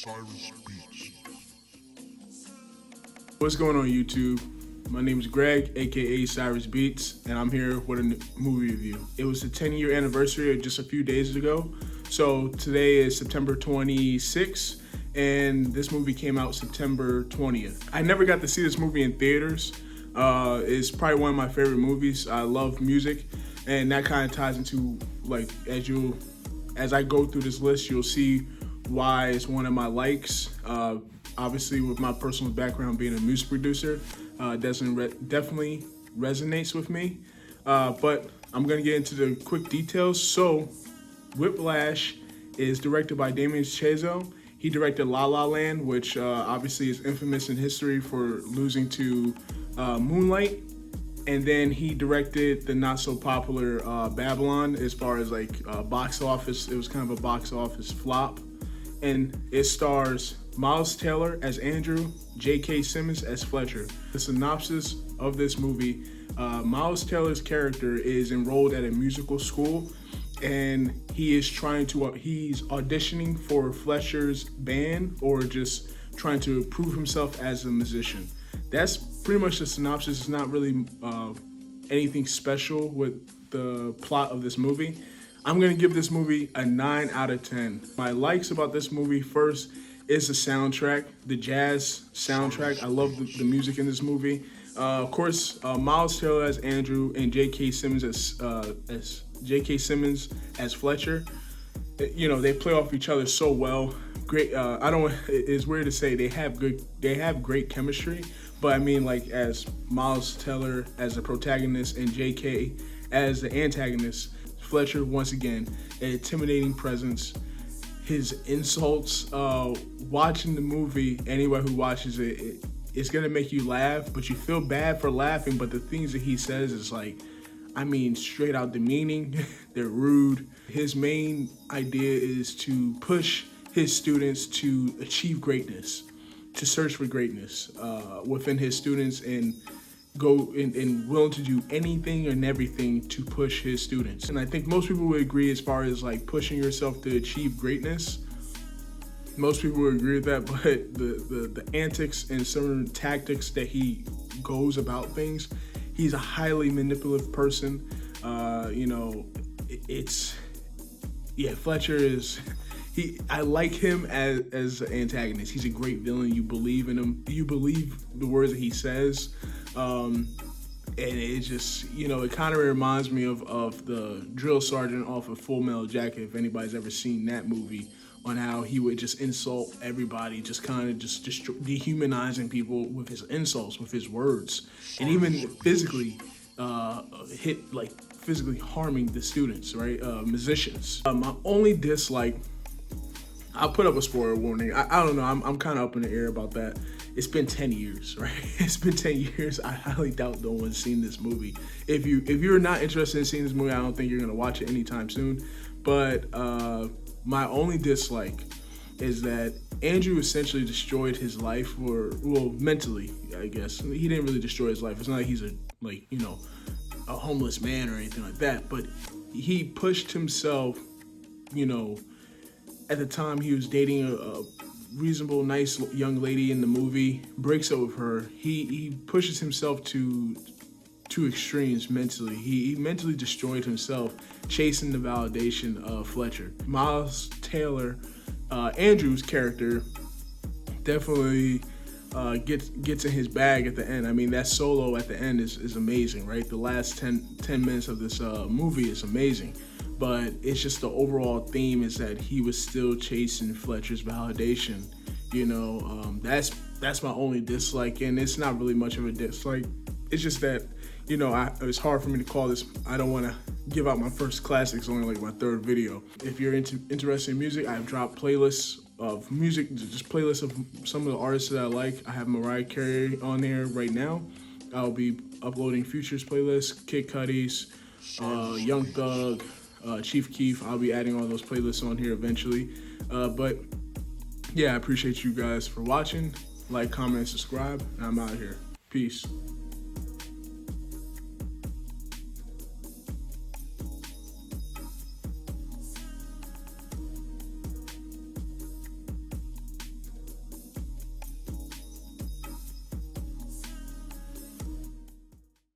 Cyrus Beats. What's going on YouTube? My name is Greg, aka Cyrus Beats, and I'm here with a movie review. It was the 10-year anniversary just a few days ago. So today is September 26th, and this movie came out September 20th. I never got to see this movie in theaters. It's probably one of my favorite movies. I love music, and that kind of ties into, like, as I go through this list, you'll see why it's one of my likes. Obviously, with my personal background being a music producer, definitely resonates with me. But I'm gonna get into the quick details. So, Whiplash is directed by Damien Chazelle. He directed La La Land, which obviously is infamous in history for losing to Moonlight. And then he directed the not so popular Babylon. As far as like box office, it was kind of a box office flop. And it stars Miles Taylor as Andrew, J.K. Simmons as Fletcher. The synopsis of this movie: Miles Taylor's character is enrolled at a musical school, and he's auditioning for Fletcher's band, or just trying to prove himself as a musician. That's pretty much the synopsis. It's not really anything special with the plot of this movie. I'm gonna give this movie a 9 out of 10. My likes about this movie, first, is the soundtrack, the jazz soundtrack. I love the music in this movie. Of course, Miles Taylor as Andrew and J.K. Simmons as Fletcher. You know, they play off each other so well. Great. It's weird to say they have great chemistry, but I mean, like, as Miles Taylor as the protagonist and J.K. as the antagonist, Fletcher, once again, an intimidating presence. His insults, watching the movie, anyone who watches it's gonna make you laugh, but you feel bad for laughing. But the things that he says is like, I mean, straight out demeaning. They're rude. His main idea is to push his students to achieve greatness, to search for greatness within his students, and go and willing to do anything and everything to push his students. And I think most people would agree, as far as like pushing yourself to achieve greatness. Most people would agree with that, but the antics and certain tactics that he goes about things, he's a highly manipulative person. Fletcher is. I like him as an antagonist. He's a great villain. You believe in him. You believe the words that he says. And it just, it kind of reminds me of the drill sergeant off of Full Metal Jacket, if anybody's ever seen that movie, on how he would just insult everybody, just kind of just dehumanizing people with his insults, with his words, and even physically physically harming the students, right? Musicians. My only dislike, I'll put up a spoiler warning. I don't know. I'm kind of up in the air about that. It's been 10 years, right? It's been 10 years. I highly doubt no one's seen this movie. If you're not interested in seeing this movie, I don't think you're gonna watch it anytime soon. But my only dislike is that Andrew essentially destroyed his life, mentally, I guess. He didn't really destroy his life. It's not like he's a homeless man or anything like that. But he pushed himself, at the time he was dating a reasonable, nice young lady in the movie, breaks up with her. He pushes himself to extremes mentally. He mentally destroyed himself, chasing the validation of Fletcher. Miles Taylor, Andrew's character, definitely gets in his bag at the end. I mean, that solo at the end is amazing, right? The last 10 minutes of this movie is amazing. But it's just the overall theme is that he was still chasing Fletcher's validation. That's my only dislike, and it's not really much of a dislike. It's just that, it's hard for me to call this. I don't want to give out my first classics, only like my third video. If you're interested in music, I've dropped playlists of music, just playlists of some of the artists that I like. I have Mariah Carey on there right now. I'll be uploading Future's playlist, Kid Cudi's, Young Thug, Chief Keef. I'll be adding all those playlists on here eventually. But yeah, I appreciate you guys for watching. Like, comment, and subscribe. And I'm out of here. Peace.